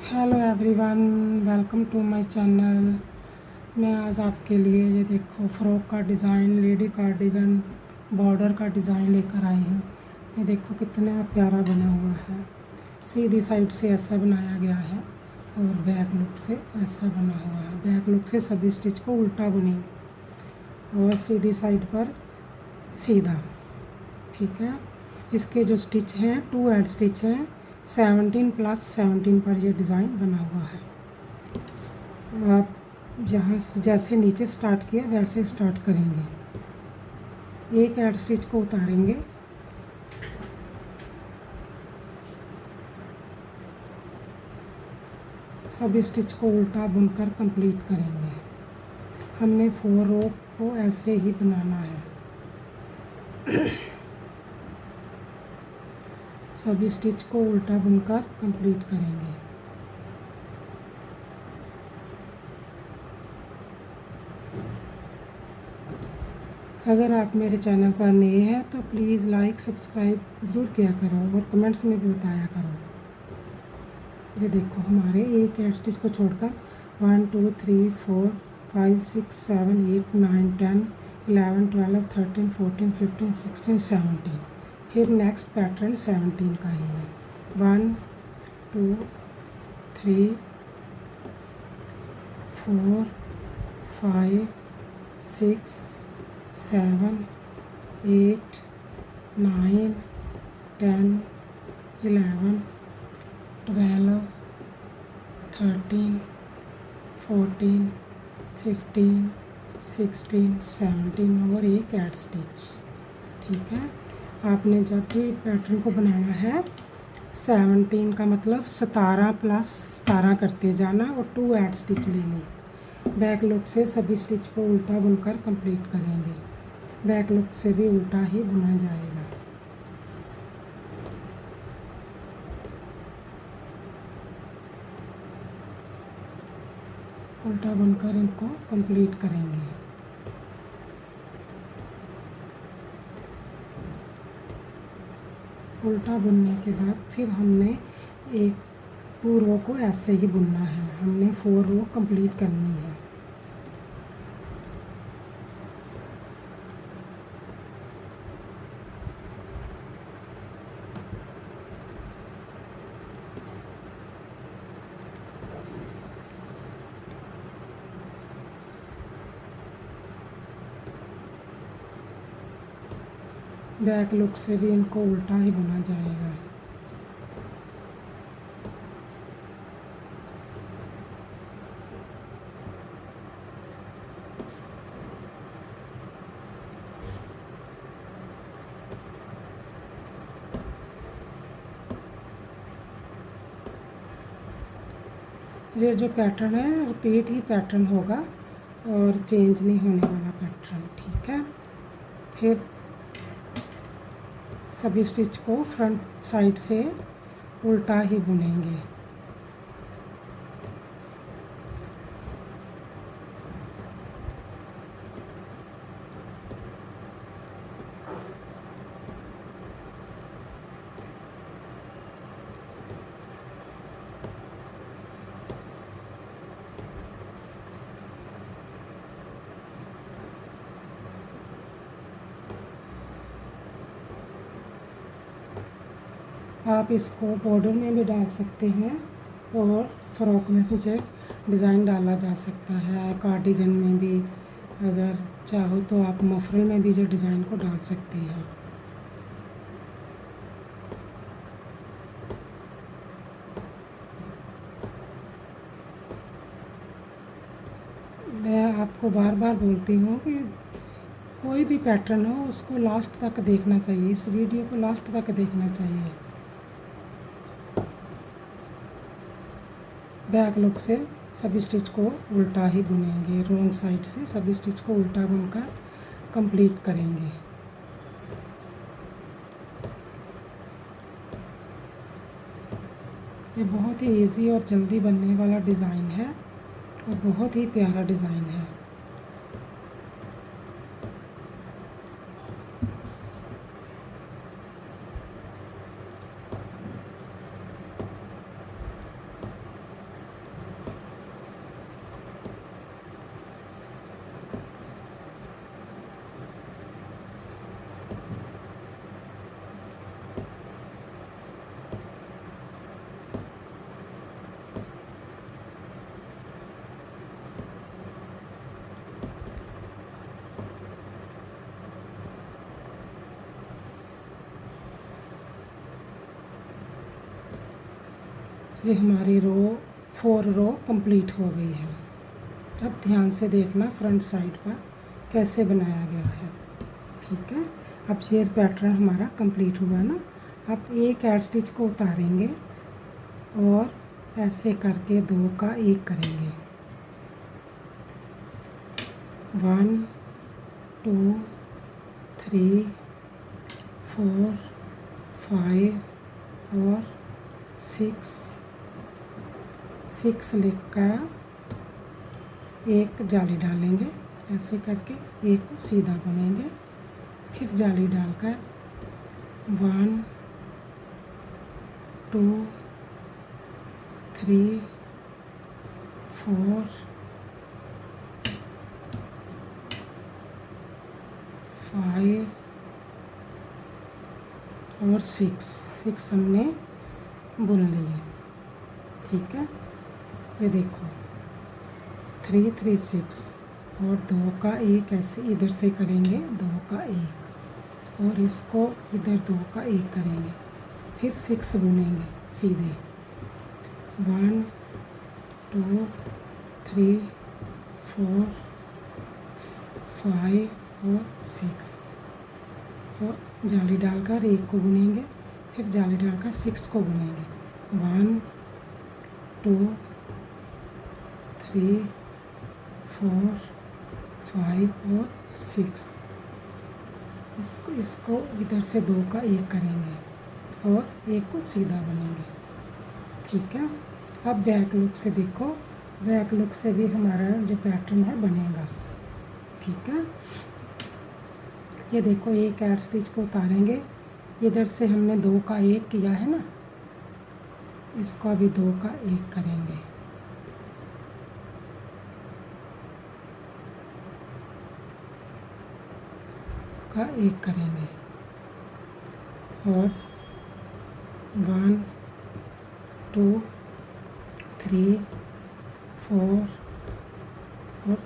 Hello everyone, welcome to my channel. मैं आज आपके लिए ये देखो फ़्रॉक का डिज़ाइन, लेडी कार्डिगन बॉर्डर का डिज़ाइन लेकर आई हूँ। ये देखो कितना प्यारा बना हुआ है। सीधी साइड से ऐसा बनाया गया है और बैक लुक से ऐसा बना हुआ है। बैक लुक से सभी स्टिच को उल्टा बुनेंगे और सीधी साइड पर सीधा। ठीक है, इसके जो स्टिच हैं 2 ऐड स्टिच हैं। 17 + 17 पर ये डिज़ाइन बना हुआ है। आप जहाँ जैसे नीचे स्टार्ट किया वैसे स्टार्ट करेंगे। एक ऐड स्टिच को उतारेंगे, सभी स्टिच को उल्टा बुनकर कंप्लीट करेंगे। हमने 4 रो को ऐसे ही बनाना है। सभी स्टिच को उल्टा बुनकर कंप्लीट करेंगे। अगर आप मेरे चैनल पर नए हैं तो प्लीज़ लाइक सब्सक्राइब ज़रूर किया करो और कमेंट्स में भी बताया करो। ये देखो हमारे एक ऐड स्टिच को छोड़कर 1 2 3 4 5 6 7 8 9 10 11 12 13 14 15 16 17। फिर नेक्स्ट पैटर्न 17 का ही है। 1 2 3 4 5 6 7 8 9 10 11 12 13 14 15 16 17 और एक ऐड स्टिच। ठीक है, आपने जब भी पैटर्न को बनाना है 17 का मतलब 17 + 17 करते जाना और 2 ऐड स्टिच लेनी। बैक लुक से सभी स्टिच को उल्टा बुनकर कंप्लीट करेंगे। बैक लुक से भी उल्टा ही बुना जाएगा। उल्टा बुनकर इनको कंप्लीट करेंगे। उल्टा बुनने के बाद फिर हमने एक 2 रो को ऐसे ही बुनना है। हमने 4 रो कंप्लीट करनी है। बैक लुक से भी इनको उल्टा ही बुना जाएगा। ये जो पैटर्न है रिपीट ही पैटर्न होगा और चेंज नहीं होने वाला पैटर्न। ठीक है, फिर सभी स्टिच को फ्रंट साइड से उल्टा ही बुनेंगे। आप इसको बॉर्डर में भी डाल सकते हैं और फ्रॉक में भी जो डिज़ाइन डाला जा सकता है। कार्डिगन में भी अगर चाहो तो आप मफरल में भी जो डिज़ाइन को डाल सकते हैं। मैं आपको बार बार बोलती हूँ कि कोई भी पैटर्न हो उसको लास्ट तक देखना चाहिए। इस वीडियो को लास्ट तक देखना चाहिए। बैक लुक से सभी स्टिच को उल्टा ही बुनेंगे। रॉन्ग साइड से सभी स्टिच को उल्टा बुनकर कंप्लीट करेंगे। ये बहुत ही इजी और जल्दी बनने वाला डिज़ाइन है और बहुत ही प्यारा डिज़ाइन है। ये हमारी रो 4 रो कंप्लीट हो गई है। अब ध्यान से देखना फ्रंट साइड पर कैसे बनाया गया है। ठीक है, अब ये पैटर्न हमारा कंप्लीट हुआ ना। अब एक ऐड स्टिच को उतारेंगे और ऐसे करके 2 का 1 करेंगे। 1 2 3 4 5 और 6 लिखकर एक जाली डालेंगे। ऐसे करके एक को सीधा बुनेंगे, फिर जाली डालकर 1 2 3 4 5 और 6 हमने बुन लिए। ठीक है, ये देखो 3 3 6 और 2 का 1 ऐसे इधर से करेंगे, 2 का 1 और इसको इधर 2 का 1 करेंगे, फिर 6 बुनेंगे सीधे। 1 2 3 4 5 और 6 और जाली डालकर 1 को बुनेंगे, फिर जाली डालकर 6 को बुनेंगे। 1 2 3 4 5 और 6। इसको इधर से 2 का 1 करेंगे और 1 को सीधा बुनेंगे। ठीक है, अब बैक लुक से देखो, बैक लुक से भी हमारा जो पैटर्न है बनेगा। ठीक है, ये देखो एक ऐड स्टिच को उतारेंगे, इधर से हमने 2 का 1 किया है ना, इसको अभी 2 का 1 करेंगे। का 1 करेंगे और 1 2 3 4 और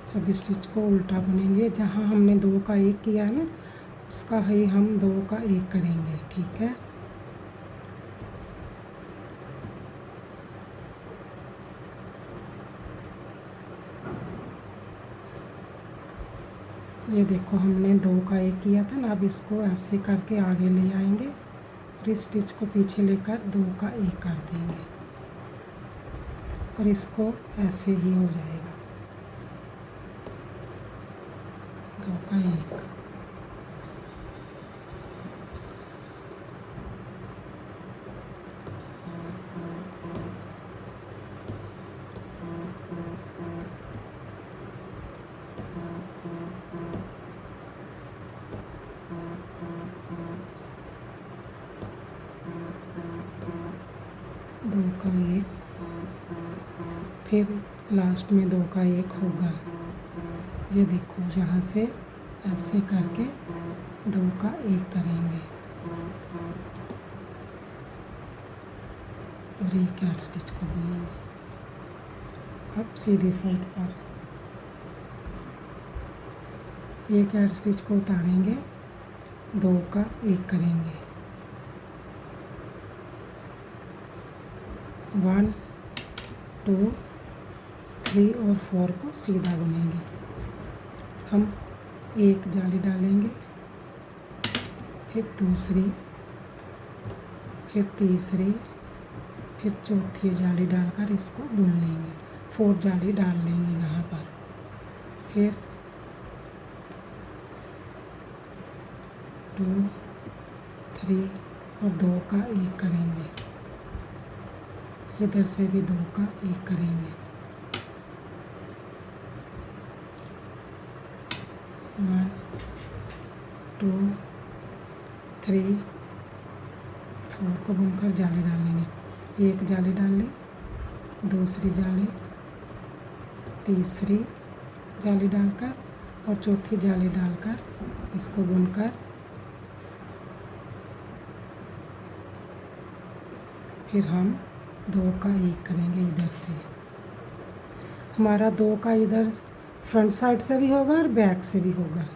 सभी स्टिच को उल्टा बुनेंगे। जहाँ हमने 2 का 1 किया है ना, उसका ही हम 2 का 1 करेंगे। ठीक है, ये देखो हमने 2 का 1 किया था ना, अब इसको ऐसे करके आगे ले आएंगे और इस स्टिच को पीछे लेकर 2 का 1 कर देंगे और इसको ऐसे ही हो जाएगा 2 का 1। दो का 1, फिर लास्ट में 2 का 1 होगा। ये देखो यहाँ से ऐसे करके 2 का 1 करेंगे और एक ऐड स्टिच को बुनेंगे। अब सीधी साइड पर एक ऐड स्टिच को उतारेंगे, 2 का 1 करेंगे। 1 2 3 और 4 को सीधा बुनेंगे। हम एक जाली डालेंगे, फिर दूसरी, फिर तीसरी, फिर चौथी जाली डालकर इसको बुन लेंगे। 4 जाली डाल लेंगे यहाँ पर, फिर 2 3 और 2 का 1 करेंगे। इधर से भी 2 का 1 करेंगे। 1 2 3 4 को बुनकर जाली डालेंगे। एक जाली डाल ली, दूसरी जाली, तीसरी जाली डालकर और चौथी जाली डालकर इसको बुनकर फिर हम 2 का 1 करेंगे। इधर से हमारा 2 का इधर फ्रंट साइड से भी होगा और बैक से भी होगा।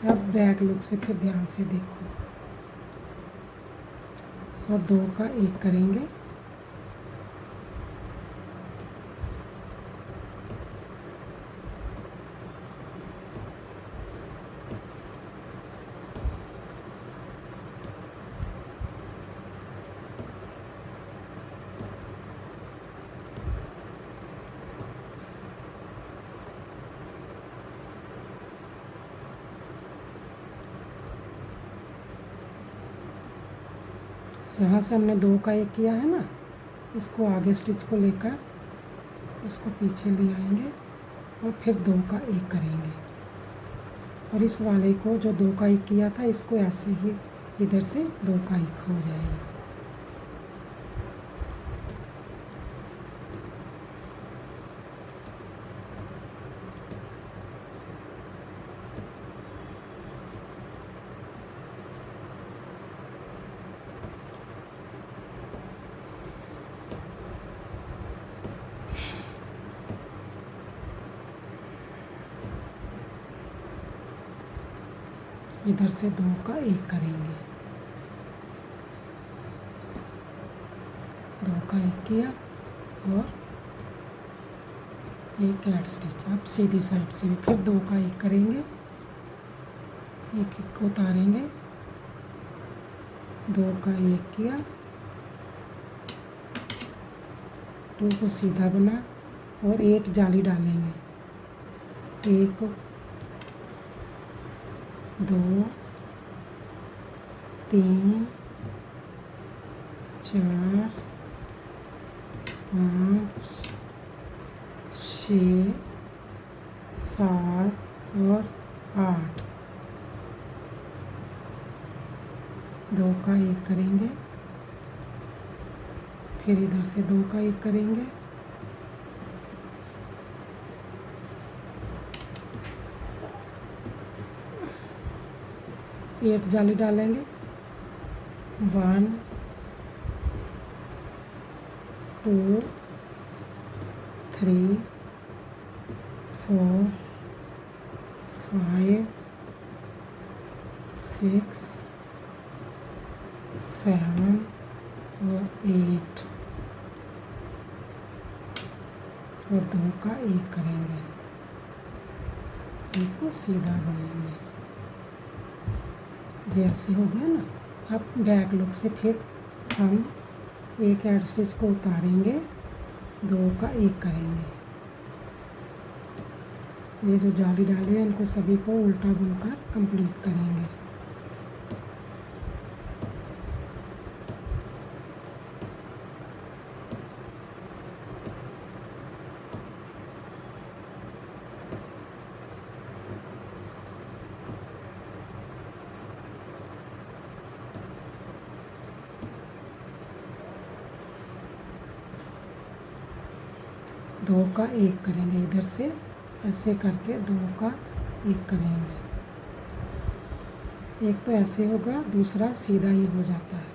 अब बैक लुक से फिर ध्यान से देखो, और 2 का 1 करेंगे। जहाँ से हमने 2 का 1 किया है ना, इसको आगे स्टिच को लेकर उसको पीछे ले आएंगे और फिर 2 का 1 करेंगे। और इस वाले को जो 2 का 1 किया था, इसको ऐसे ही इधर से 2 का 1 हो जाएगा। इधर से 2 का 1 करेंगे, 2 का 1 किया और एक ऐड स्टिच। अब सीधी साइड से भी फिर 2 का 1 करेंगे, एक एक को उतारेंगे, 2 का 1 किया, 2 को सीधा बना और 8 जाली डालेंगे। 1 2 3 4 5 6 7 और 8। 2 का 1 करेंगे, फिर इधर से 2 का 1 करेंगे, एट जाली डालेंगे। 1 2 3 4 5 6 7 और 8 और 2 का 1 करेंगे, एक को सीधा बनेंगे। जैसे हो गया ना। अब बैक लुक से फिर हम एक ऐड स्टिच को उतारेंगे, 2 का 1 करेंगे। ये जो जाली डाली है इनको सभी को उल्टा बुनकर कंप्लीट करेंगे। दो का 1 करेंगे, इधर से ऐसे करके 2 का 1 करेंगे। एक तो ऐसे होगा, दूसरा सीधा ही हो जाता है।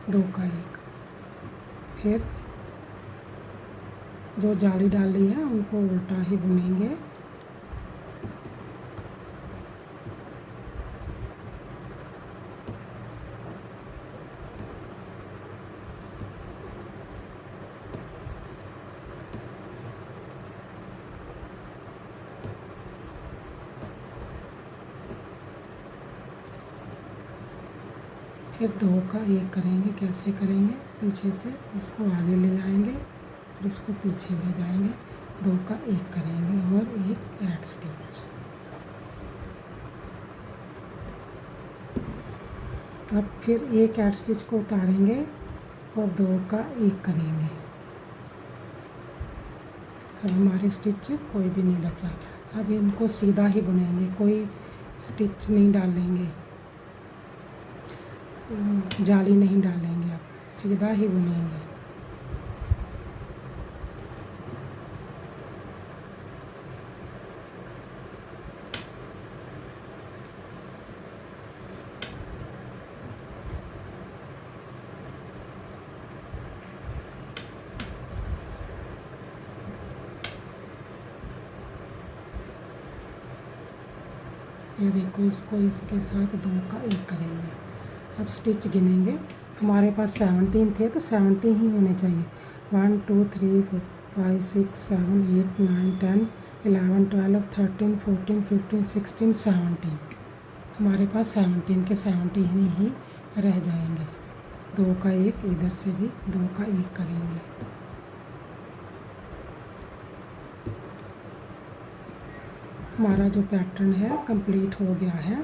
2 का 1 फिर जो जाली डाली है उनको उल्टा ही बुनेंगे। फिर 2 का 1 करेंगे। कैसे करेंगे? पीछे से इसको आगे ले आएंगे और इसको पीछे ले जाएंगे। 2 का 1 करेंगे और एक ऐड स्टिच। अब फिर एक ऐड स्टिच को उतारेंगे और 2 का 1 करेंगे। अब हमारे स्टिच कोई भी नहीं बचा। अब इनको सीधा ही बुनेंगे, कोई स्टिच नहीं डालेंगे, जाली नहीं डालेंगे, अब सीधा ही बुनेंगे। ये देखो, इसको इसके साथ 2 का 1 करेंगे। अब स्टिच गिनेंगे। हमारे पास 17 थे तो 70 ही होने चाहिए। 1 2 3 4 5 6 7 8 9 10 11 12 13 14 15 16 17। हमारे पास 17 के 17 ही रह जाएंगे। 2 का 1 इधर से भी 2 का 1 करेंगे। हमारा जो पैटर्न है कंप्लीट हो गया है।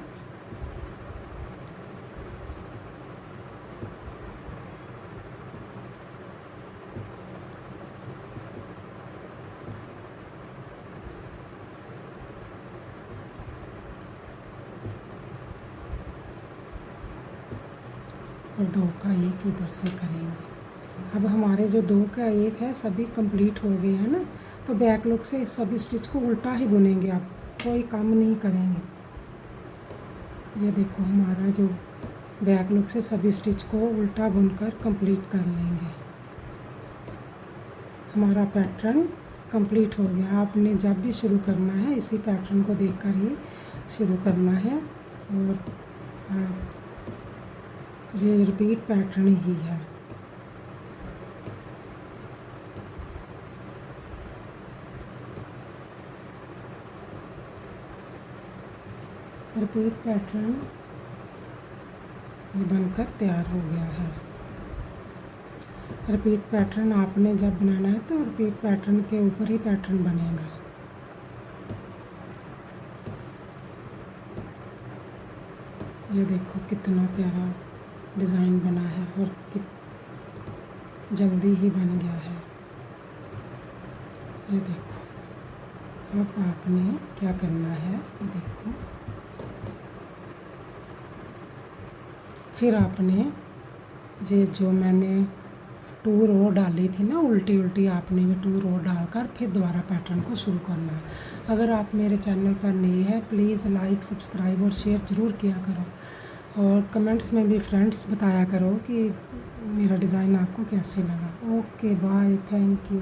और 2 का 1 इधर से करेंगे। अब हमारे जो 2 का 1 है सभी कंप्लीट हो गए हैं ना, तो बैक लुक से इस सभी स्टिच को उल्टा ही बुनेंगे, आप कोई काम नहीं करेंगे। ये देखो हमारा जो बैक लुक से सभी स्टिच को उल्टा बुनकर कंप्लीट कर लेंगे। हमारा पैटर्न कंप्लीट हो गया। आपने जब भी शुरू करना है इसी पैटर्न को देखकर ही शुरू करना है, और ये रिपीट पैटर्न ही है। रिपीट पैटर्न बनकर तैयार हो गया है। रिपीट पैटर्न आपने जब बनाना है तो रिपीट पैटर्न के ऊपर ही पैटर्न बनेगा। ये देखो कितना प्यारा डिज़ाइन बना है और जल्दी ही बन गया है। ये देखो, अब आपने क्या करना है, ये देखो फिर आपने ये जो मैंने 2 रो डाली थी ना उल्टी उल्टी, आपने भी 2 रो डालकर फिर दोबारा पैटर्न को शुरू करना है। अगर आप मेरे चैनल पर नए हैं प्लीज़ लाइक सब्सक्राइब और शेयर ज़रूर किया करो, और कमेंट्स में भी फ्रेंड्स बताया करो कि मेरा डिज़ाइन आपको कैसे लगा। Okay bye, thank you.